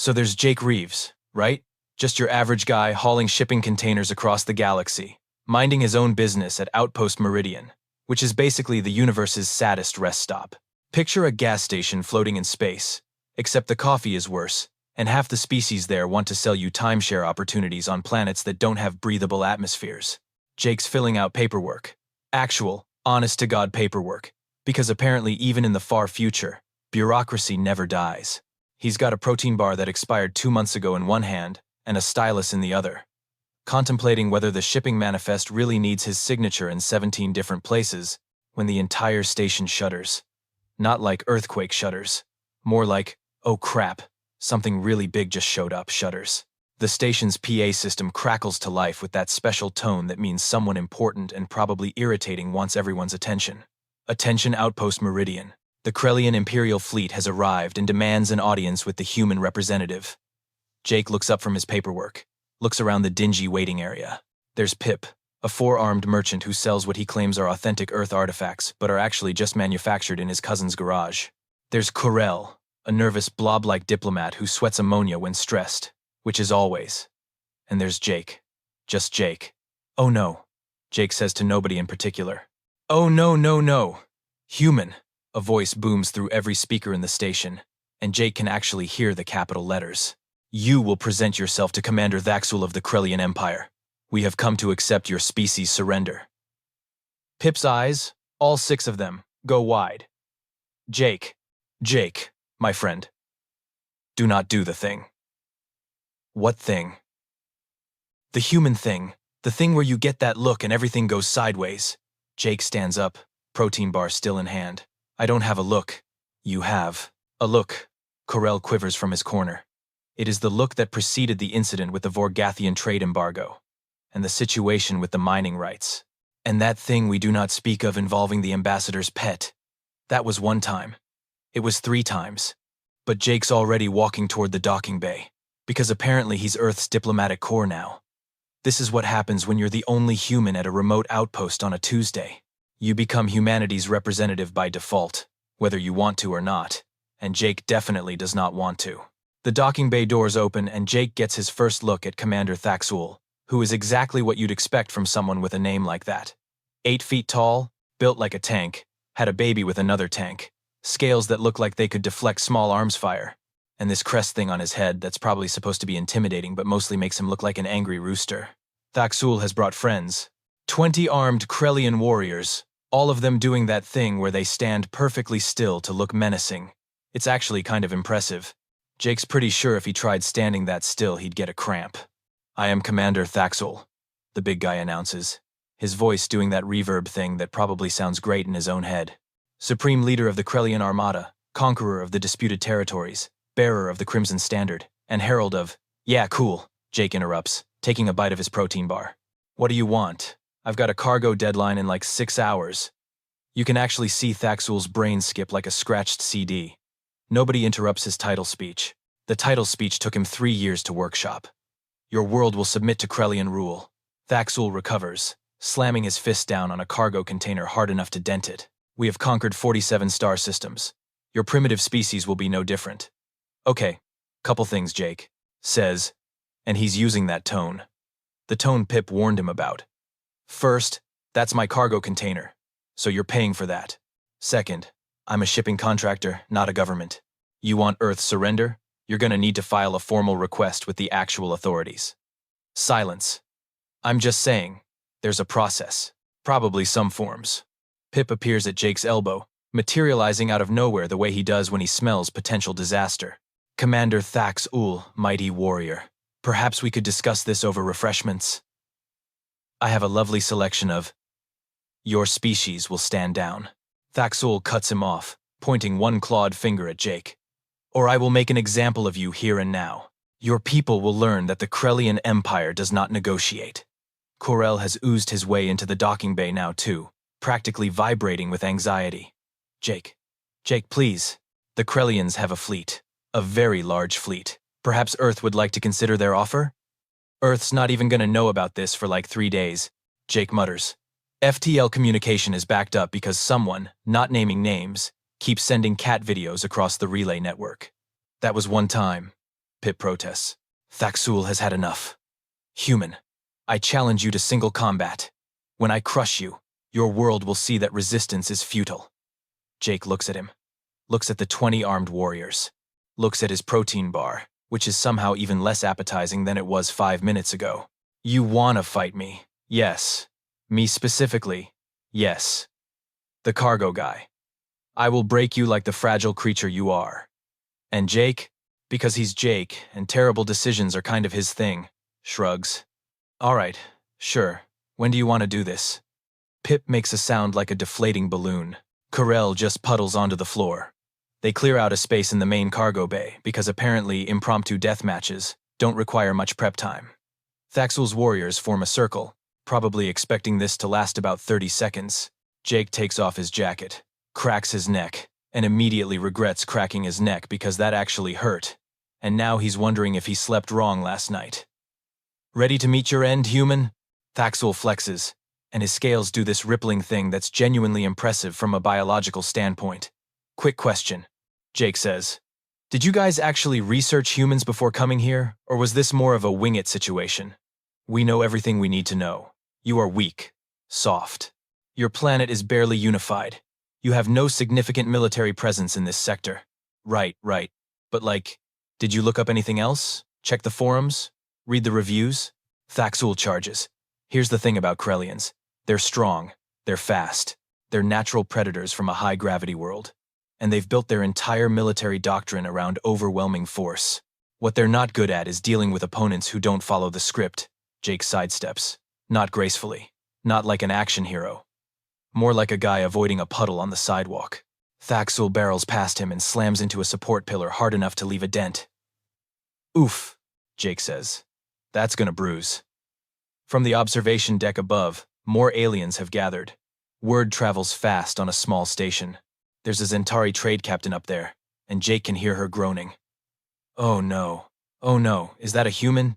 So there's Jake Reeves, right? Just your average guy hauling shipping containers across the galaxy, minding his own business at Outpost Meridian, which is basically the universe's saddest rest stop. Picture a gas station floating in space, except the coffee is worse, and half the species there want to sell you timeshare opportunities on planets that don't have breathable atmospheres. Jake's filling out paperwork. Actual, honest-to-God paperwork, because apparently even in the far future, bureaucracy never dies. He's got a protein bar that expired 2 months ago in one hand and a stylus in the other. Contemplating whether the shipping manifest really needs his signature in 17 different places when the entire station shudders. Not like earthquake shudders. More like, oh crap, something really big just showed up shudders. The station's PA system crackles to life with that special tone that means someone important and probably irritating wants everyone's attention. Attention Outpost Meridian. The Krellian Imperial Fleet has arrived and demands an audience with the human representative. Jake looks up from his paperwork, looks around the dingy waiting area. There's Pip, a 4-armed merchant who sells what he claims are authentic Earth artifacts but are actually just manufactured in his cousin's garage. There's Corell, a nervous blob-like diplomat who sweats ammonia when stressed, which is always. And there's Jake. Just Jake. Oh no, Jake says to nobody in particular. Oh no, no, no. Human. A voice booms through every speaker in the station, and Jake can actually hear the capital letters. You will present yourself to Commander Thaxul of the Krellian Empire. We have come to accept your species' surrender. Pip's eyes, all 6 of them, go wide. Jake, my friend. Do not do the thing. What thing? The human thing. The thing where you get that look and everything goes sideways. Jake stands up, protein bar still in hand. I don't have a look. You have. A look. Corell quivers from his corner. It is the look that preceded the incident with the Vorgathian trade embargo, and the situation with the mining rights, and that thing we do not speak of involving the ambassador's pet. That was 1 time. It was 3 times. But Jake's already walking toward the docking bay, because apparently he's Earth's diplomatic corps now. This is what happens when you're the only human at a remote outpost on a Tuesday. You become humanity's representative by default, whether you want to or not, and Jake definitely does not want to. The docking bay doors open and Jake gets his first look at Commander Thaxul, who is exactly what you'd expect from someone with a name like that. 8 feet tall, built like a tank, had a baby with another tank, scales that look like they could deflect small arms fire, and this crest thing on his head that's probably supposed to be intimidating but mostly makes him look like an angry rooster. Thaxul has brought friends. 20 armed Krellian warriors, all of them doing that thing where they stand perfectly still to look menacing. It's actually kind of impressive. Jake's pretty sure if he tried standing that still, he'd get a cramp. I am Commander Thaxul, the big guy announces, his voice doing that reverb thing that probably sounds great in his own head. Supreme leader of the Krellian Armada, conqueror of the disputed territories, bearer of the Crimson Standard, and herald of… Yeah, cool, Jake interrupts, taking a bite of his protein bar. What do you want? I've got a cargo deadline in like 6 hours. You can actually see Thaxul's brain skip like a scratched CD. Nobody interrupts his title speech. The title speech took him 3 years to workshop. Your world will submit to Krellian rule. Thaxul recovers, slamming his fist down on a cargo container hard enough to dent it. We have conquered 47 star systems. Your primitive species will be no different. Okay, couple things, Jake says, and he's using that tone. The tone Pip warned him about. First, that's my cargo container, so you're paying for that. Second, I'm a shipping contractor, not a government. You want Earth surrender? You're gonna need to file a formal request with the actual authorities. Silence. I'm just saying, there's a process. Probably some forms. Pip appears at Jake's elbow, materializing out of nowhere the way he does when he smells potential disaster. Commander Thaxul, mighty warrior. Perhaps we could discuss this over refreshments. I have a lovely selection of… Your species will stand down. Thaxul cuts him off, pointing one clawed finger at Jake. Or I will make an example of you here and now. Your people will learn that the Krellian Empire does not negotiate. Corell has oozed his way into the docking bay now too, practically vibrating with anxiety. Jake, please. The Krellians have a fleet. A very large fleet. Perhaps Earth would like to consider their offer? Earth's not even gonna know about this for like 3 days, Jake mutters. FTL communication is backed up because someone, not naming names, keeps sending cat videos across the relay network. That was 1 time. Pip protests. Thaxul has had enough. Human, I challenge you to single combat. When I crush you, your world will see that resistance is futile. Jake looks at him, looks at the 20 armed warriors, looks at his protein bar, which is somehow even less appetizing than it was 5 minutes ago. You wanna fight me? Yes. Me specifically? Yes. The cargo guy. I will break you like the fragile creature you are. And Jake, because he's Jake and terrible decisions are kind of his thing, shrugs. All right, sure. When do you want to do this? Pip makes a sound like a deflating balloon. Carell just puddles onto the floor. They clear out a space in the main cargo bay because apparently impromptu death matches don't require much prep time. Thaxul's warriors form a circle, probably expecting this to last about 30 seconds. Jake takes off his jacket, cracks his neck, and immediately regrets cracking his neck because that actually hurt. And now he's wondering if he slept wrong last night. Ready to meet your end, human? Thaxul flexes, and his scales do this rippling thing that's genuinely impressive from a biological standpoint. Quick question, Jake says. Did you guys actually research humans before coming here, or was this more of a wing-it situation? We know everything we need to know. You are weak, soft. Your planet is barely unified. You have no significant military presence in this sector. Right. But did you look up anything else? Check the forums? Read the reviews? Thaxul charges. Here's the thing about Krellians. They're strong, they're fast, they're natural predators from a high-gravity world, and they've built their entire military doctrine around overwhelming force. What they're not good at is dealing with opponents who don't follow the script. Jake sidesteps. Not gracefully, not like an action hero. More like a guy avoiding a puddle on the sidewalk. Thaxul barrels past him and slams into a support pillar hard enough to leave a dent. Oof, Jake says. That's gonna bruise. From the observation deck above, more aliens have gathered. Word travels fast on a small station. There's a Zentari trade captain up there, and Jake can hear her groaning. Oh no, is that a human?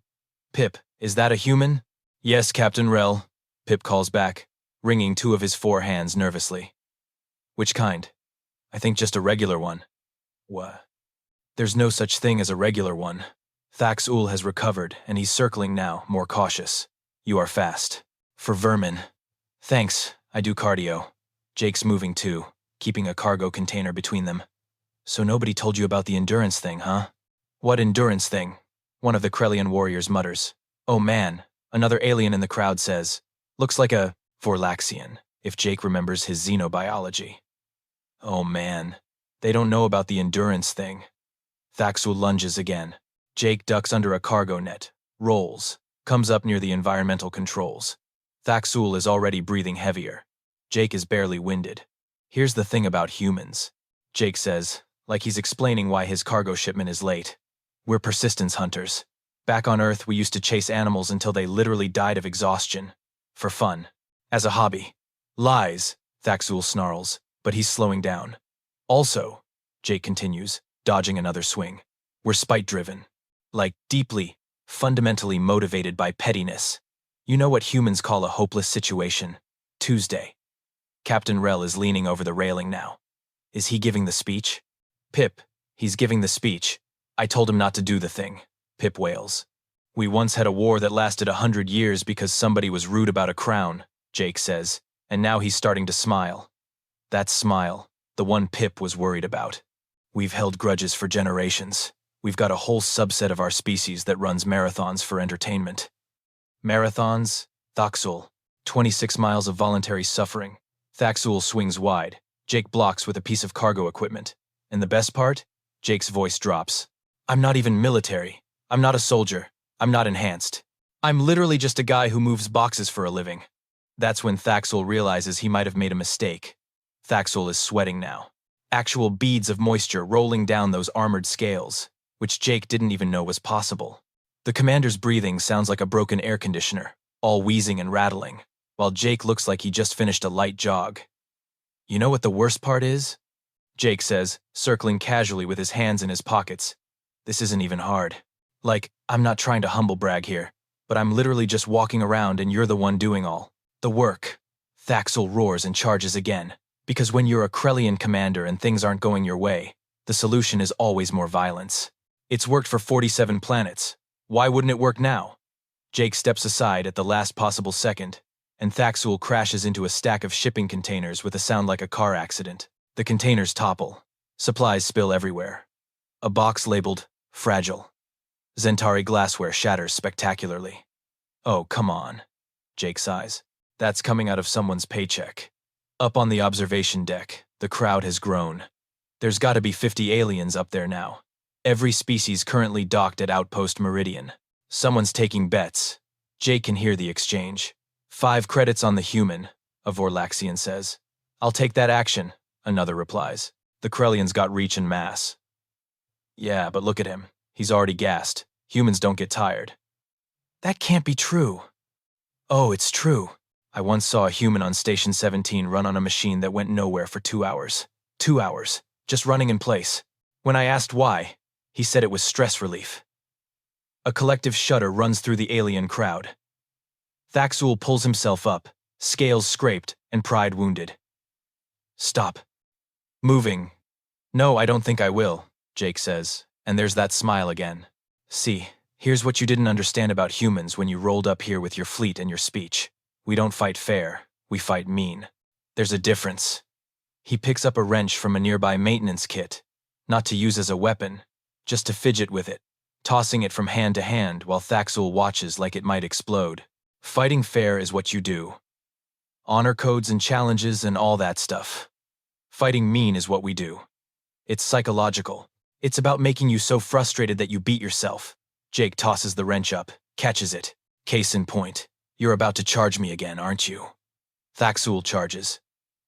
Pip, is that a human? Yes, Captain Rel, Pip calls back, wringing 2 of his 4 hands nervously. Which kind? I think just a regular one. What? There's no such thing as a regular one. Thaxul has recovered, and he's circling now, more cautious. You are fast. For vermin. Thanks, I do cardio. Jake's moving too, keeping a cargo container between them. So nobody told you about the endurance thing, huh? What endurance thing? One of the Krellian warriors mutters. Oh man, another alien in the crowd says. Looks like a Vorlaxian, if Jake remembers his xenobiology. Oh man, they don't know about the endurance thing. Thaxul lunges again. Jake ducks under a cargo net, rolls, comes up near the environmental controls. Thaxul is already breathing heavier. Jake is barely winded. Here's the thing about humans, Jake says, like he's explaining why his cargo shipment is late. We're persistence hunters. Back on Earth, we used to chase animals until they literally died of exhaustion. For fun. As a hobby. Lies, Thaxul snarls, but he's slowing down. Also, Jake continues, dodging another swing, we're spite-driven. Deeply, fundamentally motivated by pettiness. You know what humans call a hopeless situation? Tuesday. Captain Rel is leaning over the railing now. Is he giving the speech? Pip, he's giving the speech. I told him not to do the thing, Pip wails. We once had a war that lasted 100 years because somebody was rude about a crown, Jake says, and now he's starting to smile. That smile, the one Pip was worried about. We've held grudges for generations. We've got a whole subset of our species that runs marathons for entertainment. Marathons? Thaxul. 26 miles of voluntary suffering. Thaxul swings wide. Jake blocks with a piece of cargo equipment. And the best part? Jake's voice drops. I'm not even military. I'm not a soldier. I'm not enhanced. I'm literally just a guy who moves boxes for a living. That's when Thaxul realizes he might have made a mistake. Thaxul is sweating now. Actual beads of moisture rolling down those armored scales, which Jake didn't even know was possible. The commander's breathing sounds like a broken air conditioner, all wheezing and rattling, while Jake looks like he just finished a light jog. You know what the worst part is? Jake says, circling casually with his hands in his pockets. This isn't even hard. I'm not trying to humble brag here, but I'm literally just walking around and you're the one doing all the work. Thaxul roars and charges again, because when you're a Krellian commander and things aren't going your way, the solution is always more violence. It's worked for 47 planets. Why wouldn't it work now? Jake steps aside at the last possible second, and Thaxul crashes into a stack of shipping containers with a sound like a car accident. The containers topple. Supplies spill everywhere. A box labeled, fragile. Zentari glassware shatters spectacularly. Oh, come on, Jake sighs. That's coming out of someone's paycheck. Up on the observation deck, the crowd has grown. There's gotta be 50 aliens up there now. Every species currently docked at Outpost Meridian. Someone's taking bets. Jake can hear the exchange. 5 credits on the human, a Vorlaxian says. I'll take that action, another replies. The Krellians got reach and mass. Yeah, but look at him. He's already gassed. Humans don't get tired. That can't be true. Oh, it's true. I once saw a human on Station 17 run on a machine that went nowhere for 2 hours. 2 hours, just running in place. When I asked why, he said it was stress relief. A collective shudder runs through the alien crowd. Thaxul pulls himself up, scales scraped and pride wounded. Stop. Moving. No, I don't think I will, Jake says, and there's that smile again. See, here's what you didn't understand about humans when you rolled up here with your fleet and your speech. We don't fight fair, we fight mean. There's a difference. He picks up a wrench from a nearby maintenance kit, not to use as a weapon, just to fidget with it, tossing it from hand to hand while Thaxul watches like it might explode. Fighting fair is what you do. Honor codes and challenges and all that stuff. Fighting mean is what we do. It's psychological. It's about making you so frustrated that you beat yourself. Jake tosses the wrench up, catches it. Case in point. You're about to charge me again, aren't you? Thaxul charges.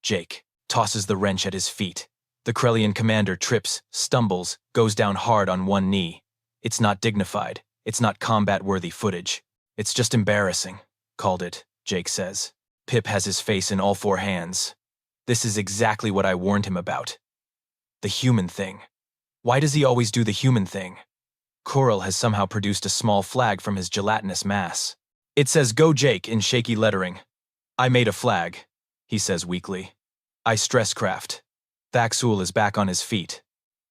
Jake tosses the wrench at his feet. The Krellian commander trips, stumbles, goes down hard on one knee. It's not dignified. It's not combat-worthy footage. It's just embarrassing, called it, Jake says. Pip has his face in all 4 hands. This is exactly what I warned him about. The human thing. Why does he always do the human thing? Coral has somehow produced a small flag from his gelatinous mass. It says Go Jake in shaky lettering. I made a flag, he says weakly. I stress craft. Thaxul is back on his feet.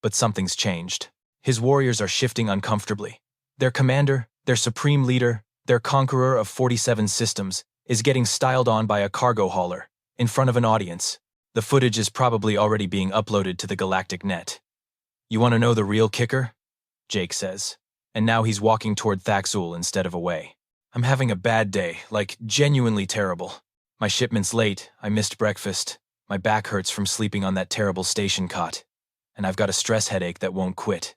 But something's changed. His warriors are shifting uncomfortably. Their commander, their supreme leader, their conqueror of 47 systems, is getting styled on by a cargo hauler, in front of an audience. The footage is probably already being uploaded to the galactic net. You want to know the real kicker? Jake says. And now he's walking toward Thaxul instead of away. I'm having a bad day, like genuinely terrible. My shipment's late, I missed breakfast, my back hurts from sleeping on that terrible station cot, and I've got a stress headache that won't quit.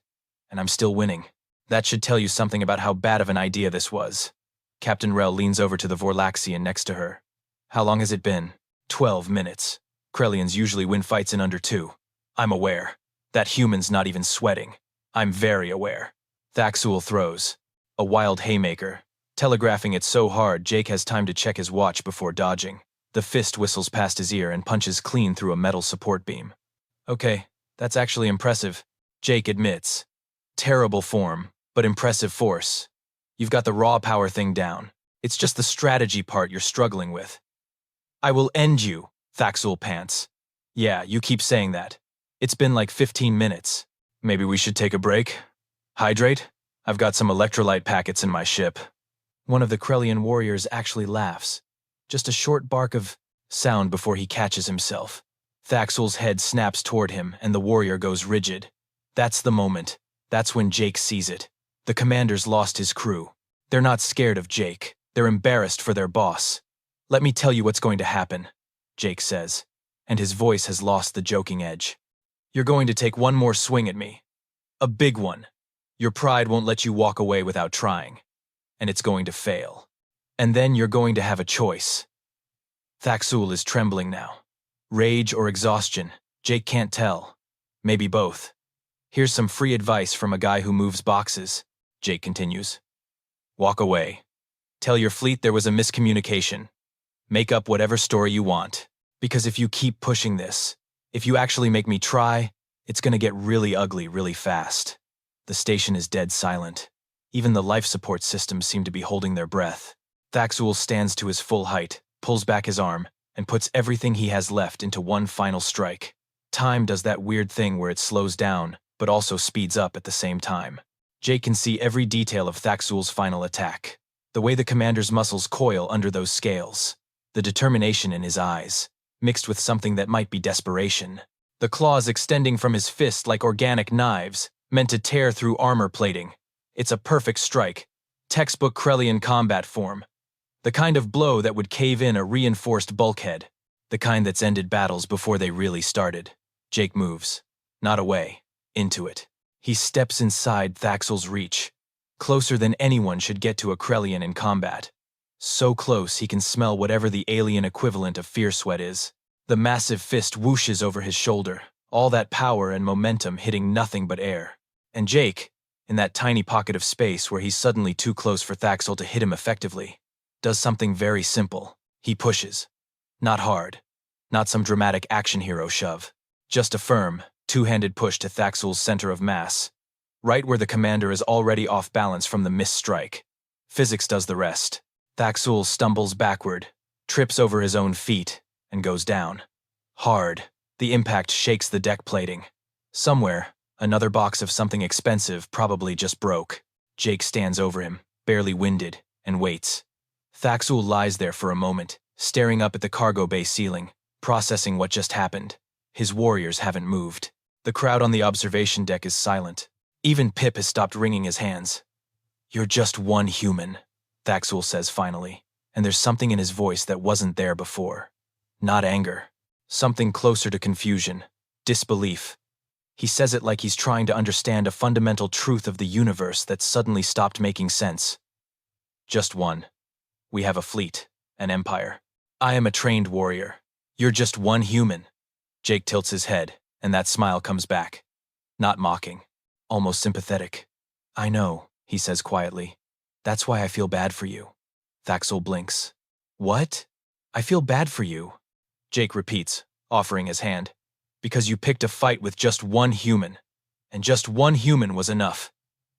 And I'm still winning. That should tell you something about how bad of an idea this was. Captain Rel leans over to the Vorlaxian next to her. How long has it been? 12 minutes. Krellians usually win fights in under 2. I'm aware. That human's not even sweating. I'm very aware. Thaxul throws. A wild haymaker. Telegraphing it so hard, Jake has time to check his watch before dodging. The fist whistles past his ear and punches clean through a metal support beam. Okay, that's actually impressive, Jake admits. Terrible form, but impressive force. You've got the raw power thing down. It's just the strategy part you're struggling with. I will end you, Thaxul pants. Yeah, you keep saying that. It's been like 15 minutes. Maybe we should take a break? Hydrate? I've got some electrolyte packets in my ship. One of the Krellian warriors actually laughs. Just a short bark of sound before he catches himself. Thaxul's head snaps toward him and the warrior goes rigid. That's the moment. That's when Jake sees it. The commander's lost his crew. They're not scared of Jake. They're embarrassed for their boss. Let me tell you what's going to happen, Jake says, and his voice has lost the joking edge. You're going to take one more swing at me. A big one. Your pride won't let you walk away without trying. And it's going to fail. And then you're going to have a choice. Thaxul is trembling now. Rage or exhaustion, Jake can't tell. Maybe both. Here's some free advice from a guy who moves boxes, Jake continues. Walk away. Tell your fleet there was a miscommunication. Make up whatever story you want. Because if you keep pushing this, if you actually make me try, it's gonna get really ugly really fast. The station is dead silent. Even the life support systems seem to be holding their breath. Thaxul stands to his full height, pulls back his arm, and puts everything he has left into one final strike. Time does that weird thing where it slows down, but also speeds up at the same time. Jake can see every detail of Thaxul's final attack. The way the commander's muscles coil under those scales. The determination in his eyes, mixed with something that might be desperation. The claws extending from his fist like organic knives, meant to tear through armor plating. It's a perfect strike. Textbook Krellian combat form. The kind of blow that would cave in a reinforced bulkhead. The kind that's ended battles before they really started. Jake moves. Not away. Into it. He steps inside Thaxul's reach. Closer than anyone should get to a Krellian in combat. So close he can smell whatever the alien equivalent of fear sweat is. The massive fist whooshes over his shoulder, all that power and momentum hitting nothing but air. And Jake, in that tiny pocket of space where he's suddenly too close for Thaxul to hit him effectively, does something very simple. He pushes. Not hard. Not some dramatic action hero shove. Just a firm, two-handed push to Thaxul's center of mass, right where the commander is already off balance from the missed strike. Physics does the rest. Thaxul stumbles backward, trips over his own feet, and goes down. Hard. The impact shakes the deck plating. Somewhere, another box of something expensive probably just broke. Jake stands over him, barely winded, and waits. Thaxul lies there for a moment, staring up at the cargo bay ceiling, processing what just happened. His warriors haven't moved. The crowd on the observation deck is silent. Even Pip has stopped wringing his hands. "You're just one human," Thaxul says finally, and there's something in his voice that wasn't there before. Not anger. Something closer to confusion. Disbelief. He says it like he's trying to understand a fundamental truth of the universe that suddenly stopped making sense. Just one. We have a fleet, an empire. I am a trained warrior. You're just one human. Jake tilts his head, and that smile comes back. Not mocking. Almost sympathetic. "I know," he says quietly. "That's why I feel bad for you." Thaxul blinks. "What? I feel bad for you?" Jake repeats, offering his hand. "Because you picked a fight with just one human. And just one human was enough.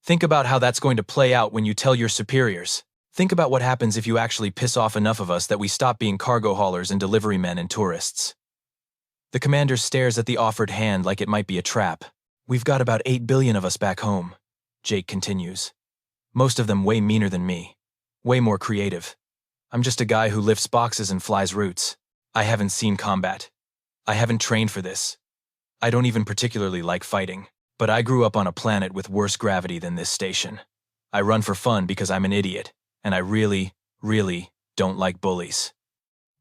Think about how that's going to play out when you tell your superiors. Think about what happens if you actually piss off enough of us that we stop being cargo haulers and delivery men and tourists." The commander stares at the offered hand like it might be a trap. "We've got about 8 billion of us back home," Jake continues. "Most of them way meaner than me. Way more creative. I'm just a guy who lifts boxes and flies routes. I haven't seen combat. I haven't trained for this. I don't even particularly like fighting. But I grew up on a planet with worse gravity than this station. I run for fun because I'm an idiot, and I really, really don't like bullies."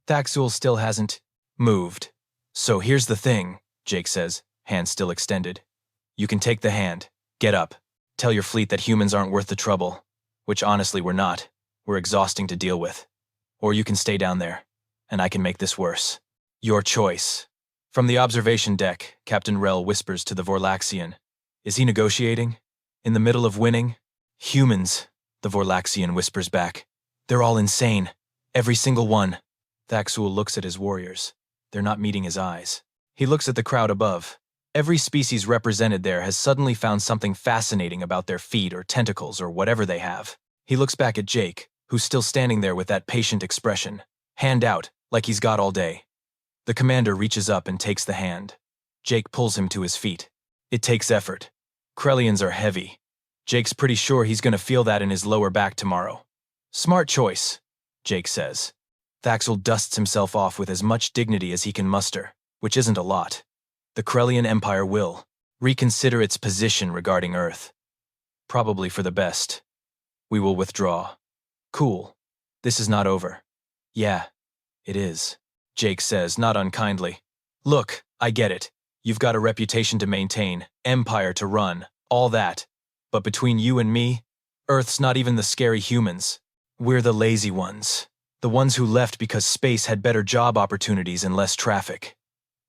Thaxul still hasn't moved. "So here's the thing," Jake says, hand still extended. "You can take the hand. Get up. Tell your fleet that humans aren't worth the trouble. Which honestly we're not. We're exhausting to deal with. Or you can stay down there, and I can make this worse. Your choice." From the observation deck, Captain Rel whispers to the Vorlaxian. "Is he negotiating? In the middle of winning?" "Humans," the Vorlaxian whispers back. "They're all insane. Every single one." Thaxul looks at his warriors. They're not meeting his eyes. He looks at the crowd above. Every species represented there has suddenly found something fascinating about their feet or tentacles or whatever they have. He looks back at Jake, who's still standing there with that patient expression, hand out, like he's got all day. The commander reaches up and takes the hand. Jake pulls him to his feet. It takes effort. Krellians are heavy. Jake's pretty sure he's going to feel that in his lower back tomorrow. "Smart choice," Jake says. Thaxul dusts himself off with as much dignity as he can muster, which isn't a lot. The Krellian Empire will reconsider its position regarding Earth. Probably for the best. We will withdraw. Cool. This is not over. Yeah, it is, Jake says, not unkindly. "Look, I get it. You've got a reputation to maintain, empire to run, all that. But between you and me, Earth's not even the scary humans. We're the lazy ones. The ones who left because space had better job opportunities and less traffic.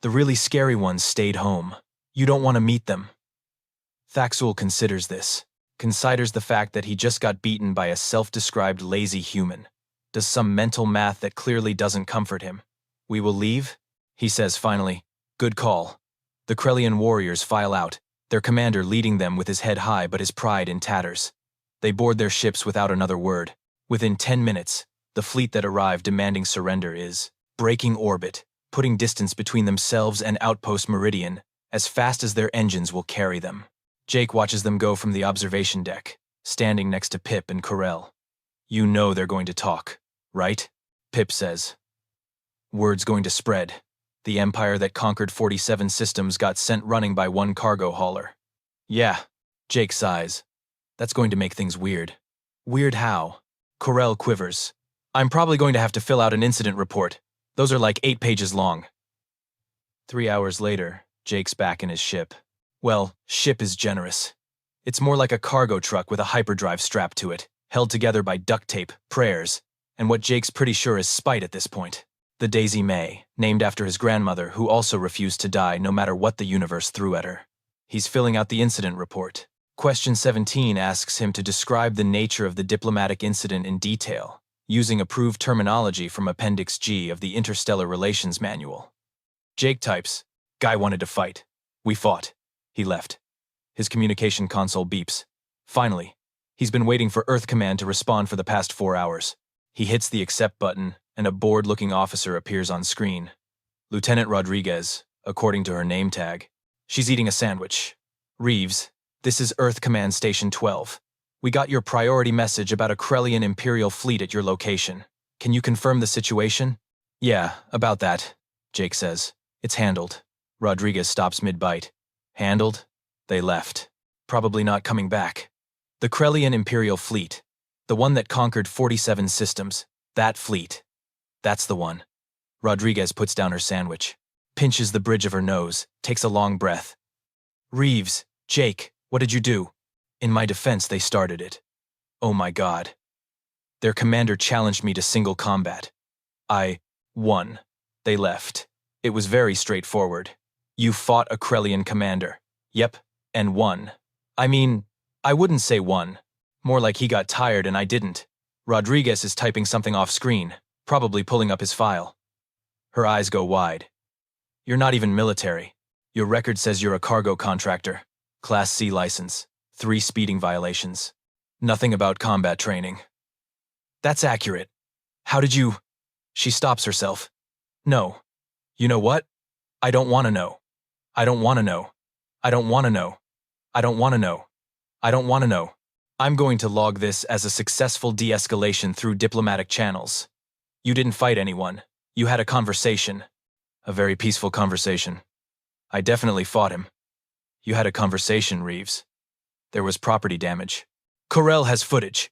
The really scary ones stayed home. You don't want to meet them." Thaxul considers this. Considers the fact that he just got beaten by a self-described lazy human. Does some mental math that clearly doesn't comfort him. "We will leave?" he says finally. "Good call." The Krellian warriors file out, their commander leading them with his head high but his pride in tatters. They board their ships without another word. Within 10 minutes, the fleet that arrived demanding surrender is breaking orbit, putting distance between themselves and Outpost Meridian as fast as their engines will carry them. Jake watches them go from the observation deck, standing next to Pip and Corell. You know they're going to talk, right? Pip says. Word's going to spread. The empire that conquered 47 systems got sent running by one cargo hauler. Yeah, Jake sighs. That's going to make things weird. Weird how? Corell quivers. I'm probably going to have to fill out an incident report. Those are like 8 pages long. 3 hours later, Jake's back in his ship. Well, ship is generous. It's more like a cargo truck with a hyperdrive strapped to it, held together by duct tape, prayers, and what Jake's pretty sure is spite at this point. The Daisy May, named after his grandmother, who also refused to die no matter what the universe threw at her. He's filling out the incident report. Question 17 asks him to describe the nature of the diplomatic incident in detail, using approved terminology from Appendix G of the Interstellar Relations Manual. Jake types, "Guy wanted to fight. We fought. He left." His communication console beeps. Finally, he's been waiting for Earth Command to respond for the past 4 hours. He hits the accept button, and a bored-looking officer appears on screen. Lieutenant Rodriguez, according to her name tag. She's eating a sandwich. Reeves, this is Earth Command Station 12. We got your priority message about a Krellian Imperial fleet at your location. Can you confirm the situation? Yeah, about that, Jake says. It's handled. Rodriguez stops mid-bite. Handled? They left. Probably not coming back. The Krellian Imperial fleet. The one that conquered 47 systems. That fleet. That's the one. Rodriguez puts down her sandwich, pinches the bridge of her nose, takes a long breath. Reeves, Jake, what did you do? In my defense, they started it. Oh my God. Their commander challenged me to single combat. I won. They left. It was very straightforward. You fought a Krellian commander. Yep, and won. I mean, I wouldn't say won. More like he got tired and I didn't. Rodriguez is typing something off screen, probably pulling up his file. Her eyes go wide. You're not even military. Your record says you're a cargo contractor. Class C license. 3 speeding violations. Nothing about combat training. That's accurate. How did you... She stops herself. No. You know what? I don't want to know. I don't want to know. I don't want to know. I don't want to know. I don't want to know. I'm going to log this as a successful de-escalation through diplomatic channels. You didn't fight anyone. You had a conversation. A very peaceful conversation. I definitely fought him. You had a conversation, Reeves. There was property damage. Corell has footage.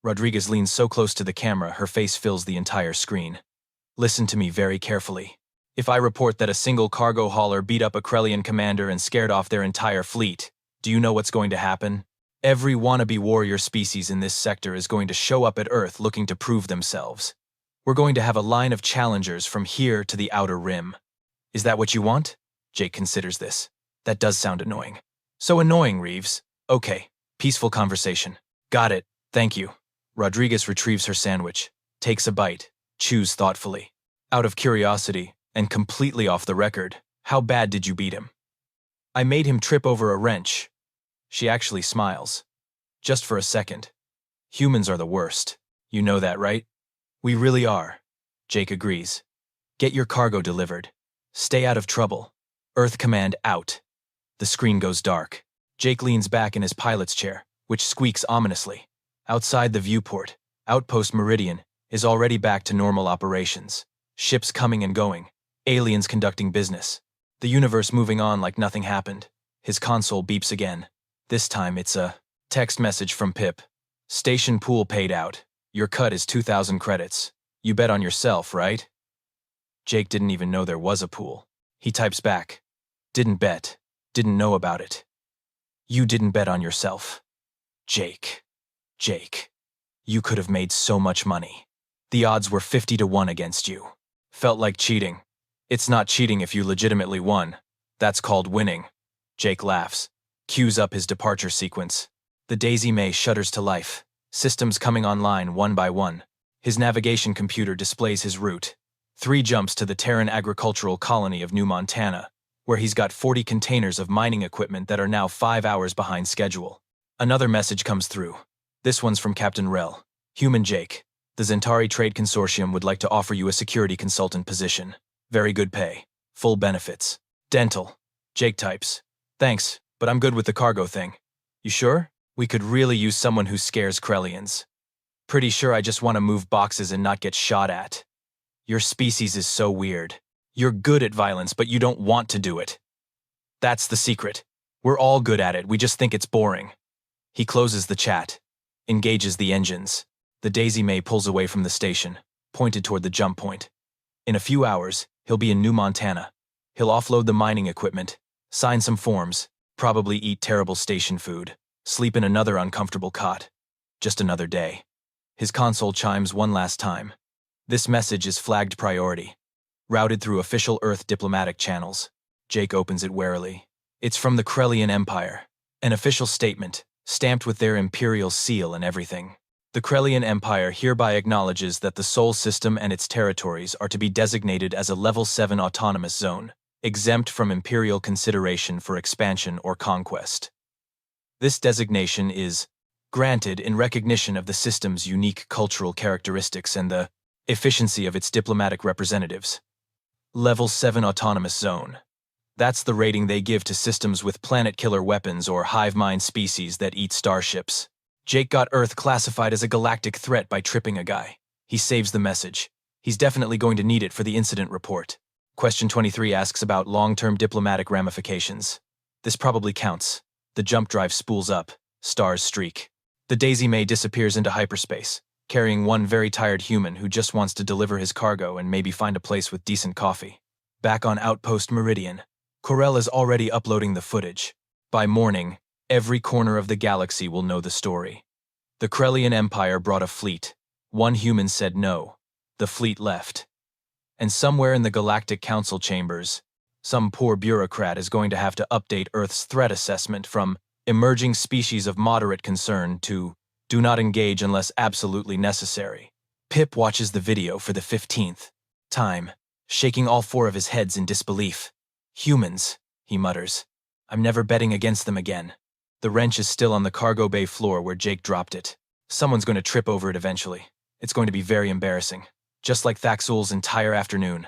Rodriguez leans so close to the camera, her face fills the entire screen. Listen to me very carefully. If I report that a single cargo hauler beat up a Krellian commander and scared off their entire fleet, do you know what's going to happen? Every wannabe warrior species in this sector is going to show up at Earth looking to prove themselves. We're going to have a line of challengers from here to the outer rim. Is that what you want? Jake considers this. That does sound annoying. So annoying, Reeves. Okay, peaceful conversation. Got it, thank you. Rodriguez retrieves her sandwich, takes a bite, chews thoughtfully. Out of curiosity, and completely off the record, how bad did you beat him? I made him trip over a wrench. She actually smiles. Just for a second. Humans are the worst. You know that, right? We really are. Jake agrees. Get your cargo delivered. Stay out of trouble. Earth Command out. The screen goes dark. Jake leans back in his pilot's chair, which squeaks ominously. Outside the viewport, Outpost Meridian is already back to normal operations. Ships coming and going. Aliens conducting business. The universe moving on like nothing happened. His console beeps again. This time it's a text message from Pip. Station pool paid out. Your cut is 2,000 credits. You bet on yourself, right? Jake didn't even know there was a pool. He types back. Didn't bet. Didn't know about it. You didn't bet on yourself. Jake. Jake. You could have made so much money. The odds were 50-1 against you. Felt like cheating. It's not cheating if you legitimately won. That's called winning. Jake laughs. Cues up his departure sequence. The Daisy May shudders to life. Systems coming online one by one. His navigation computer displays his route. 3 jumps to the Terran agricultural colony of New Montana, where he's got 40 containers of mining equipment that are now 5 hours behind schedule. Another message comes through. This one's from Captain Rel. Human Jake. The Zentari Trade Consortium would like to offer you a security consultant position. Very good pay. Full benefits. Dental. Jake types. Thanks, but I'm good with the cargo thing. You sure? We could really use someone who scares Krellians. Pretty sure I just want to move boxes and not get shot at. Your species is so weird. You're good at violence, but you don't want to do it. That's the secret. We're all good at it, we just think it's boring. He closes the chat, engages the engines. The Daisy May pulls away from the station, pointed toward the jump point. In a few hours, he'll be in New Montana. He'll offload the mining equipment, sign some forms, probably eat terrible station food, sleep in another uncomfortable cot. Just another day. His console chimes one last time. This message is flagged priority, routed through official Earth diplomatic channels. Jake opens it warily. It's from the Krellian Empire, an official statement, stamped with their imperial seal and everything. The Krellian Empire hereby acknowledges that the Sol system and its territories are to be designated as a Level 7 autonomous zone, exempt from imperial consideration for expansion or conquest. This designation is granted in recognition of the system's unique cultural characteristics and the efficiency of its diplomatic representatives. Level 7 autonomous zone. That's the rating they give to systems with planet-killer weapons or hive mind species that eat starships. Jake got Earth classified as a galactic threat by tripping a guy. He saves the message. He's definitely going to need it for the incident report. Question 23 asks about long-term diplomatic ramifications. This probably counts. The jump drive spools up. Stars streak. The Daisy May disappears into hyperspace, carrying one very tired human who just wants to deliver his cargo and maybe find a place with decent coffee. Back on Outpost Meridian, Corell is already uploading the footage. By morning, every corner of the galaxy will know the story. The Krellian Empire brought a fleet. One human said no. The fleet left. And somewhere in the Galactic Council chambers, some poor bureaucrat is going to have to update Earth's threat assessment from emerging species of moderate concern to do not engage unless absolutely necessary. Pip watches the video for the 15th time, shaking all four of his heads in disbelief. Humans, he mutters. I'm never betting against them again. The wrench is still on the cargo bay floor where Jake dropped it. Someone's going to trip over it eventually. It's going to be very embarrassing. Just like Thaxul's entire afternoon.